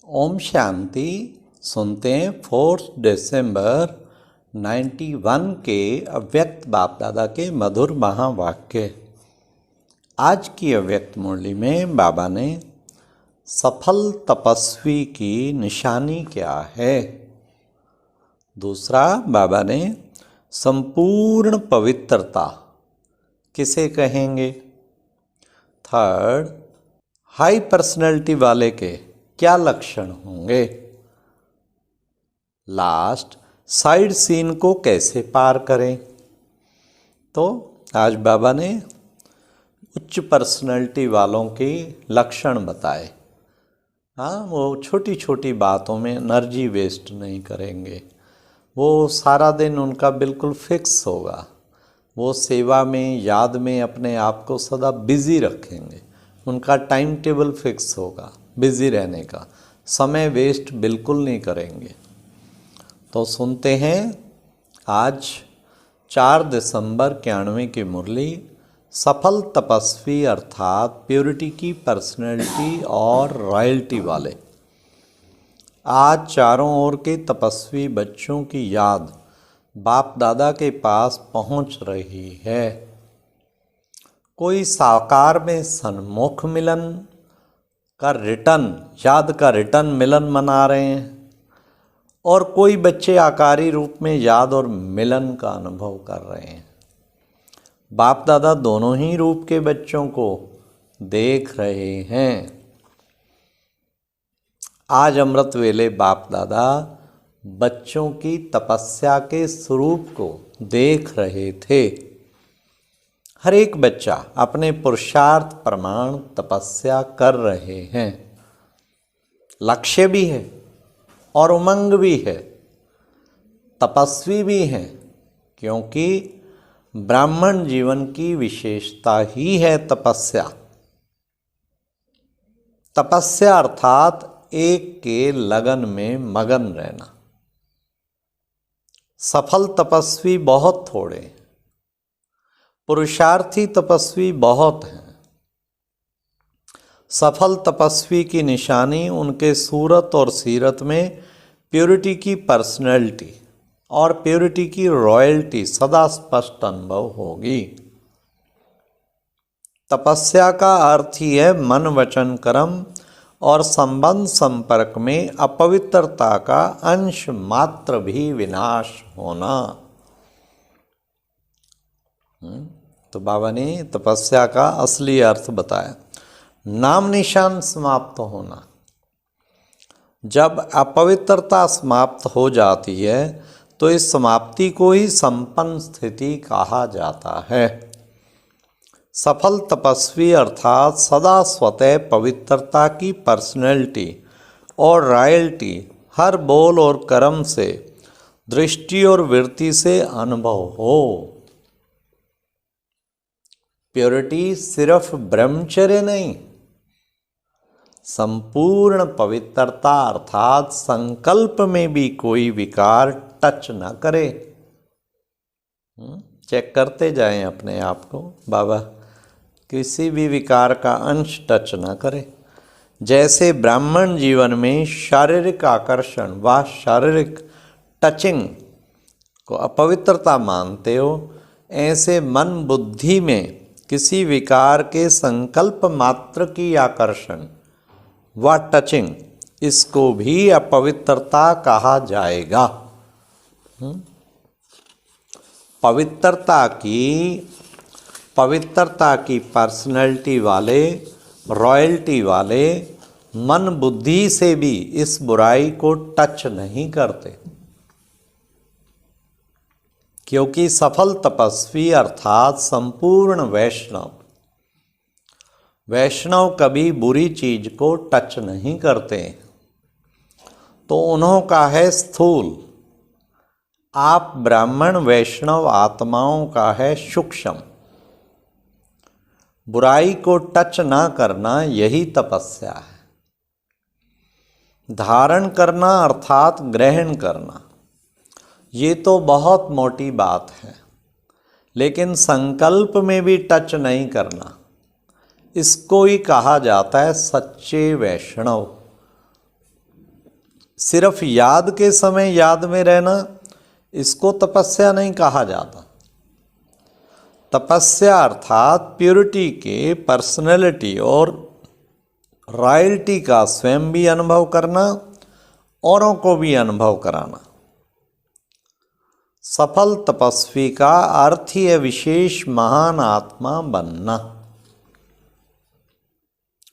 ओम शांति। सुनते हैं 4 दिसंबर 91 के अव्यक्त बाप दादा के मधुर महावाक्य। आज की अव्यक्त मुरली में बाबा ने सफल तपस्वी की निशानी क्या है। दूसरा, बाबा ने संपूर्ण पवित्रता किसे कहेंगे। थर्ड, हाई पर्सनैलिटी वाले के क्या लक्षण होंगे। लास्ट, साइड सीन को कैसे पार करें। तो आज बाबा ने उच्च पर्सनैलिटी वालों के लक्षण बताए। हाँ, वो छोटी छोटी बातों में एनर्जी वेस्ट नहीं करेंगे। वो सारा दिन उनका बिल्कुल फिक्स होगा। वो सेवा में, याद में अपने आप को सदा बिज़ी रखेंगे। उनका टाइम टेबल फिक्स होगा बिज़ी रहने का। समय वेस्ट बिल्कुल नहीं करेंगे। तो सुनते हैं आज 4 दिसंबर 91 की मुरली, सफल तपस्वी अर्थात प्योरिटी की पर्सनैलिटी और रॉयल्टी वाले। आज चारों ओर के तपस्वी बच्चों की याद बाप दादा के पास पहुंच रही है। कोई साकार में सन्मुख मिलन का रिटर्न, याद का रिटर्न मिलन मना रहे हैं, और कोई बच्चे आकारी रूप में याद और मिलन का अनुभव कर रहे हैं। बाप दादा दोनों ही रूप के बच्चों को देख रहे हैं। आज अमृत वेले बाप दादा बच्चों की तपस्या के स्वरूप को देख रहे थे। हर एक बच्चा अपने पुरुषार्थ प्रमाण तपस्या कर रहे हैं। लक्ष्य भी है और उमंग भी है, तपस्वी भी हैं, क्योंकि ब्राह्मण जीवन की विशेषता ही है तपस्या। तपस्या अर्थात एक के लगन में मगन रहना। सफल तपस्वी बहुत थोड़े, पुरुषार्थी तपस्वी बहुत हैं। सफल तपस्वी की निशानी उनके सूरत और सीरत में प्योरिटी की पर्सनैलिटी और प्योरिटी की रॉयल्टी सदा स्पष्ट अनुभव होगी। तपस्या का अर्थ ही है मन वचन कर्म और संबंध संपर्क में अपवित्रता का अंश मात्र भी विनाश होना। तो बाबा ने तपस्या का असली अर्थ बताया। नाम निशान समाप्त होना। जब अपवित्रता समाप्त हो जाती है तो इस समाप्ति को ही संपन्न स्थिति कहा जाता है। सफल तपस्वी अर्थात सदा स्वतः पवित्रता की पर्सनैलिटी और रॉयल्टी हर बोल और कर्म से, दृष्टि और वृत्ति से अनुभव हो। प्योरिटी सिर्फ ब्रह्मचर्य नहीं, संपूर्ण पवित्रता अर्थात संकल्प में भी कोई विकार टच न करे। चेक करते जाएं अपने आप को, बाबा किसी भी विकार का अंश टच न करे। जैसे ब्राह्मण जीवन में शारीरिक आकर्षण व शारीरिक टचिंग को अपवित्रता मानते हो, ऐसे मन बुद्धि में किसी विकार के संकल्प मात्र की आकर्षण व टचिंग, इसको भी अपवित्रता कहा जाएगा। पवित्रता की पर्सनैलिटी वाले, रॉयल्टी वाले मन बुद्धि से भी इस बुराई को टच नहीं करते, क्योंकि सफल तपस्वी अर्थात संपूर्ण वैष्णव कभी बुरी चीज को टच नहीं करते। तो उन्हों का है स्थूल, आप ब्राह्मण वैष्णव आत्माओं का है सूक्ष्म। बुराई को टच ना करना यही तपस्या है। धारण करना अर्थात ग्रहण करना, ये तो बहुत मोटी बात है, लेकिन संकल्प में भी टच नहीं करना, इसको ही कहा जाता है सच्चे वैष्णव। सिर्फ याद के समय याद में रहना, इसको तपस्या नहीं कहा जाता। तपस्या अर्थात प्योरिटी के, पर्सनैलिटी और रॉयल्टी का स्वयं भी अनुभव करना, औरों को भी अनुभव कराना। सफल तपस्वी का अर्थ ही है विशेष महान आत्मा बनना।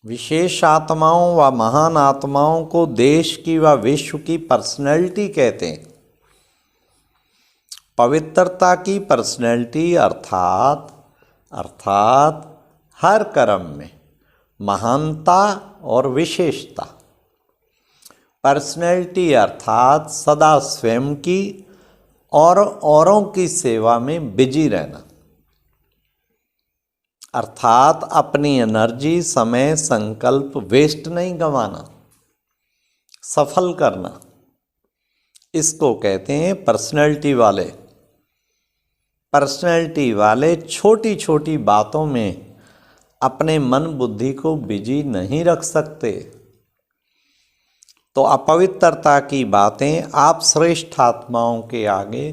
विशेष आत्माओं व महान आत्माओं को देश की व विश्व की पर्सनैलिटी कहते हैं। पवित्रता की पर्सनैलिटी अर्थात हर कर्म में महानता और विशेषता। पर्सनैलिटी अर्थात सदा स्वयं की और औरों की सेवा में बिजी रहना, अर्थात अपनी एनर्जी, समय, संकल्प वेस्ट नहीं गंवाना, सफल करना, इसको कहते हैं पर्सनैलिटी वाले। पर्सनैलिटी वाले छोटी छोटी बातों में अपने मन बुद्धि को बिजी नहीं रख सकते। तो अपवित्रता की बातें आप श्रेष्ठ आत्माओं के आगे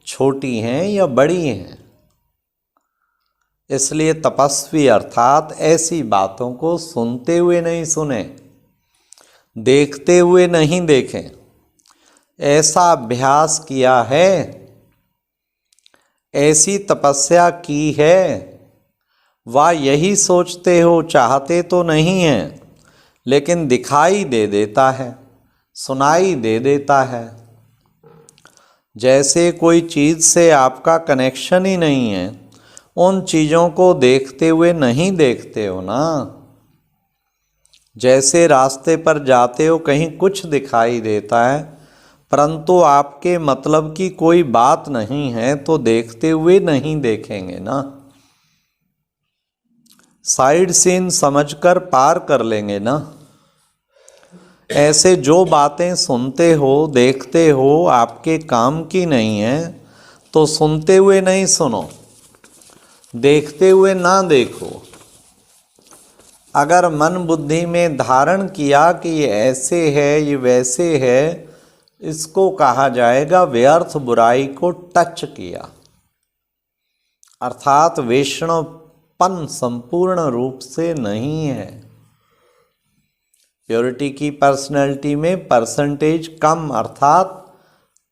छोटी हैं या बड़ी हैं। इसलिए तपस्वी अर्थात ऐसी बातों को सुनते हुए नहीं सुने, देखते हुए नहीं देखें, ऐसा अभ्यास किया है, ऐसी तपस्या की है, वह यही सोचते हो, चाहते तो नहीं हैं, लेकिन दिखाई दे देता है, सुनाई दे देता है। जैसे कोई चीज़ से आपका कनेक्शन ही नहीं है, उन चीज़ों को देखते हुए नहीं देखते हो ना। जैसे रास्ते पर जाते हो, कहीं कुछ दिखाई देता है परंतु आपके मतलब की कोई बात नहीं है, तो देखते हुए नहीं देखेंगे ना, साइड सीन समझकर पार कर लेंगे ना। ऐसे जो बातें सुनते हो, देखते हो, आपके काम की नहीं है, तो सुनते हुए नहीं सुनो, देखते हुए ना देखो। अगर मन बुद्धि में धारण किया कि ये ऐसे है, ये वैसे है, इसको कहा जाएगा व्यर्थ बुराई को टच किया, अर्थात वैष्णवपन संपूर्ण रूप से नहीं है। प्योरिटी की पर्सनैलिटी में परसेंटेज कम, अर्थात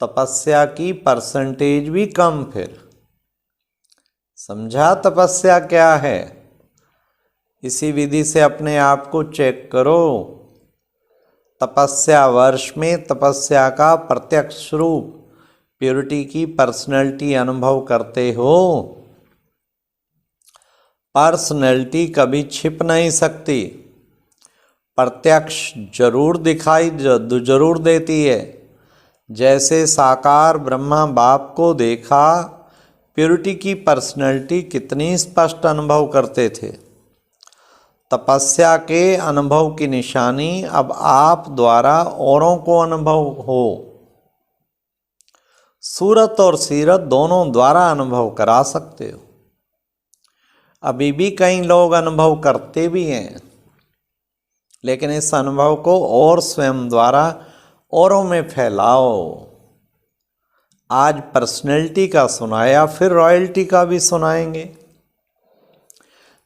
तपस्या की परसेंटेज भी कम। फिर समझा तपस्या क्या है? इसी विधि से अपने आप को चेक करो। तपस्या वर्ष में तपस्या का प्रत्यक्ष रूप प्योरिटी की पर्सनैलिटी अनुभव करते हो। पर्सनैलिटी कभी छिप नहीं सकती, प्रत्यक्ष जरूर दिखाई जरूर देती है। जैसे साकार ब्रह्मा बाप को देखा, प्योरिटी की पर्सनैलिटी कितनी स्पष्ट अनुभव करते थे। तपस्या के अनुभव की निशानी अब आप द्वारा औरों को अनुभव हो। सूरत और सीरत दोनों द्वारा अनुभव करा सकते हो। अभी भी कई लोग अनुभव करते भी हैं, लेकिन इस अनुभव को और स्वयं द्वारा औरों में फैलाओ। आज पर्सनैलिटी का सुनाया, फिर रॉयल्टी का भी सुनाएंगे।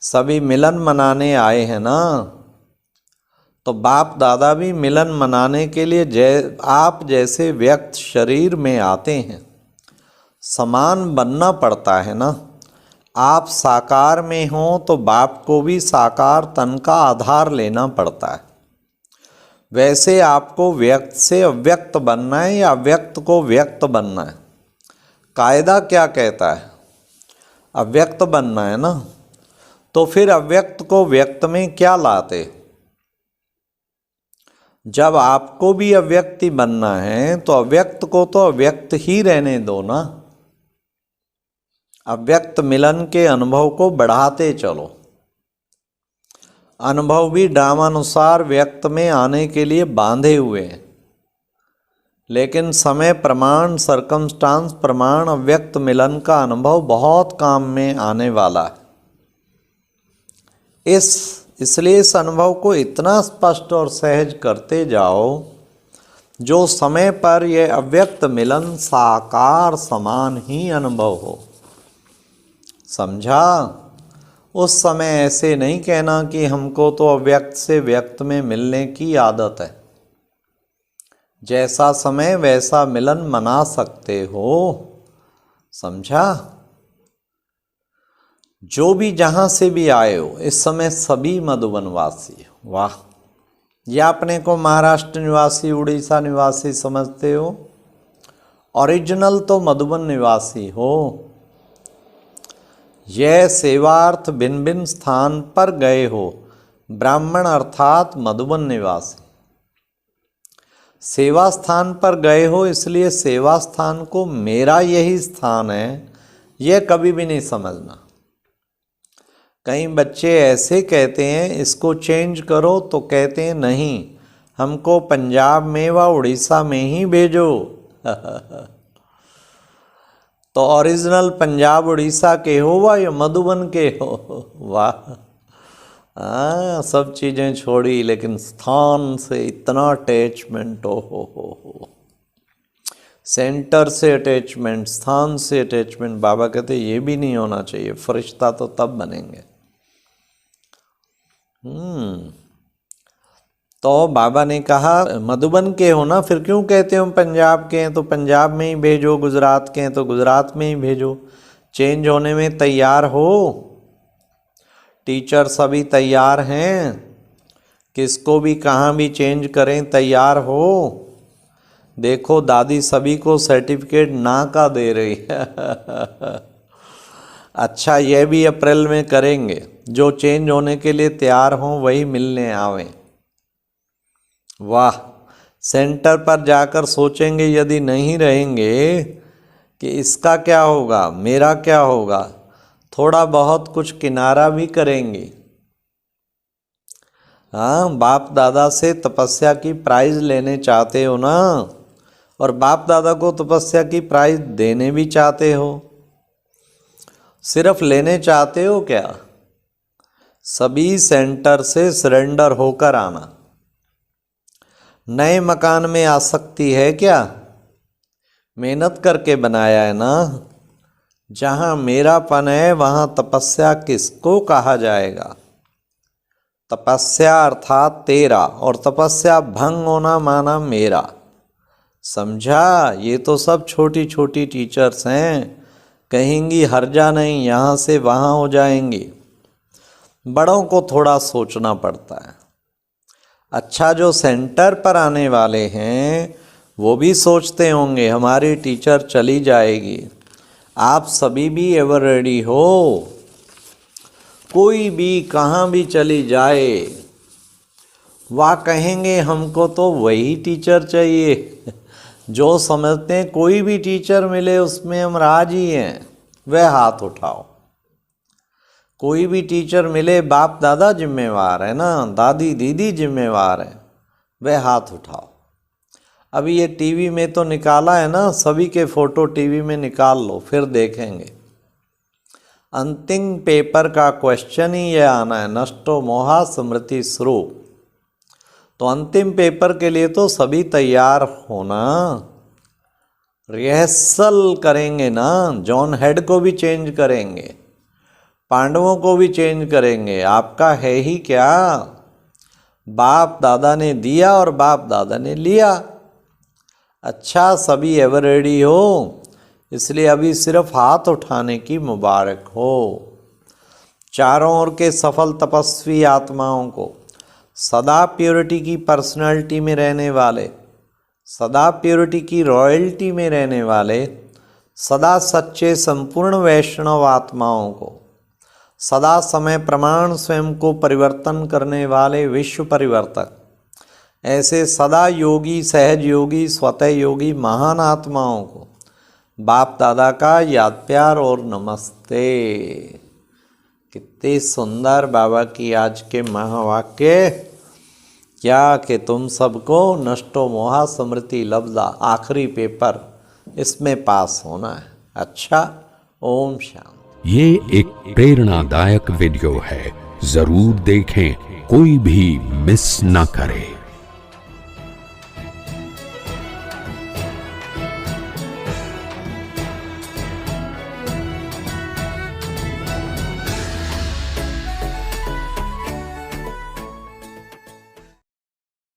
सभी मिलन मनाने आए हैं ना, तो बाप दादा भी मिलन मनाने के लिए आप जैसे व्यक्त शरीर में आते हैं। समान बनना पड़ता है ना। आप साकार में हो तो बाप को भी साकार तन का आधार लेना पड़ता है। वैसे आपको व्यक्त से अव्यक्त बनना है या अव्यक्त को व्यक्त बनना है? कायदा क्या कहता है? अव्यक्त बनना है ना। तो फिर अव्यक्त को व्यक्त में क्या लाते? जब आपको भी अव्यक्ति बनना है तो अव्यक्त को तो अव्यक्त ही रहने दो ना। अव्यक्त मिलन के अनुभव को बढ़ाते चलो। अनुभव भी ड्रामानुसार व्यक्त में आने के लिए बांधे हुए हैं, लेकिन समय प्रमाण, सर्कमस्टांस प्रमाण अव्यक्त मिलन का अनुभव बहुत काम में आने वाला है। इसलिए इस अनुभव को इतना स्पष्ट और सहज करते जाओ जो समय पर यह अव्यक्त मिलन साकार समान ही अनुभव हो। समझा? उस समय ऐसे नहीं कहना कि हमको तो अव्यक्त से व्यक्त में मिलने की आदत है। जैसा समय वैसा मिलन मना सकते हो। समझा? जो भी जहां से भी आए हो, इस समय सभी मधुबनवासी हो। वाह! या अपने को महाराष्ट्र निवासी, उड़ीसा निवासी समझते हो? ओरिजिनल तो मधुबन निवासी हो। यह सेवार्थ भिन्न भिन्न स्थान पर गए हो। ब्राह्मण अर्थात मधुबन निवासी। सेवा स्थान पर गए हो, इसलिए सेवा स्थान को मेरा यही स्थान है, यह कभी भी नहीं समझना। कई बच्चे ऐसे कहते हैं इसको चेंज करो, तो कहते हैं नहीं, हमको पंजाब में व उड़ीसा में ही भेजो। तो ओरिजिनल पंजाब उड़ीसा के हो या मधुबन के हो? वाह! हाँ, सब चीज़ें छोड़ी, लेकिन स्थान से इतना अटैचमेंट हो। सेंटर से अटैचमेंट, स्थान से अटैचमेंट। बाबा कहते ये भी नहीं होना चाहिए। फरिश्ता तो तब बनेंगे। तो बाबा ने कहा मधुबन के हो ना, फिर क्यों कहते हो पंजाब के हैं? तो पंजाब में ही भेजो, गुजरात के हैं तो गुजरात में ही भेजो। चेंज होने में तैयार हो? टीचर सभी तैयार हैं? किसको भी कहाँ भी चेंज करें, तैयार हो? देखो दादी सभी को सर्टिफिकेट ना का दे रही है। अच्छा, यह भी अप्रैल में करेंगे। जो चेंज होने के लिए तैयार हों वही मिलने आवें। वाह! सेंटर पर जाकर सोचेंगे यदि नहीं रहेंगे कि इसका क्या होगा, मेरा क्या होगा। थोड़ा बहुत कुछ किनारा भी करेंगे। हाँ, बाप दादा से तपस्या की प्राइज लेने चाहते हो ना, और बाप दादा को तपस्या की प्राइज देने भी चाहते हो। सिर्फ लेने चाहते हो क्या? सभी सेंटर से सरेंडर होकर आना। नए मकान में आसक्ति है क्या? मेहनत करके बनाया है ना। जहाँ मेरापन है वहाँ तपस्या किसको कहा जाएगा? तपस्या अर्थात तेरा, और तपस्या भंग होना माना मेरा। समझा? ये तो सब छोटी छोटी टीचर्स हैं, कहेंगी हर्जा नहीं, यहाँ से वहाँ हो जाएंगी। बड़ों को थोड़ा सोचना पड़ता है। अच्छा, जो सेंटर पर आने वाले हैं वो भी सोचते होंगे हमारी टीचर चली जाएगी। आप सभी भी एवर रेडी हो? कोई भी कहाँ भी चली जाए, वह कहेंगे हमको तो वही टीचर चाहिए। जो समझते हैं कोई भी टीचर मिले उसमें हम राजी हैं, वह हाथ उठाओ। कोई भी टीचर मिले, बाप दादा जिम्मेवार है ना, दादी दीदी जिम्मेवार है, वह हाथ उठाओ। अभी ये टीवी में तो निकाला है ना, सभी के फोटो टीवी में निकाल लो, फिर देखेंगे। अंतिम पेपर का क्वेश्चन ही ये आना है, नष्टो मोहा स्मृति स्वरूप। तो अंतिम पेपर के लिए तो सभी तैयार होना। रिहर्सल करेंगे ना, जॉन हेड को भी चेंज करेंगे, पांडवों को भी चेंज करेंगे। आपका है ही क्या? बाप दादा ने दिया और बाप दादा ने लिया। अच्छा, सभी एवर रेडी हो? इसलिए अभी सिर्फ हाथ उठाने की मुबारक हो। चारों ओर के सफल तपस्वी आत्माओं को, सदा प्योरिटी की पर्सनालिटी में रहने वाले, सदा प्योरिटी की रॉयल्टी में रहने वाले, सदा सच्चे संपूर्ण वैष्णव आत्माओं को, सदा समय प्रमाण स्वयं को परिवर्तन करने वाले विश्व परिवर्तक, ऐसे सदा योगी, सहज योगी, स्वतः योगी महान आत्माओं को बाप दादा का याद प्यार और नमस्ते। कितनी सुंदर बाबा की आज के महावाक्य। क्या कि तुम सबको नष्टो मोहा स्मृति लब्धा, आखिरी पेपर, इसमें पास होना है। अच्छा, ओम शांति। ये एक प्रेरणादायक वीडियो है, जरूर देखें, कोई भी मिस ना करे।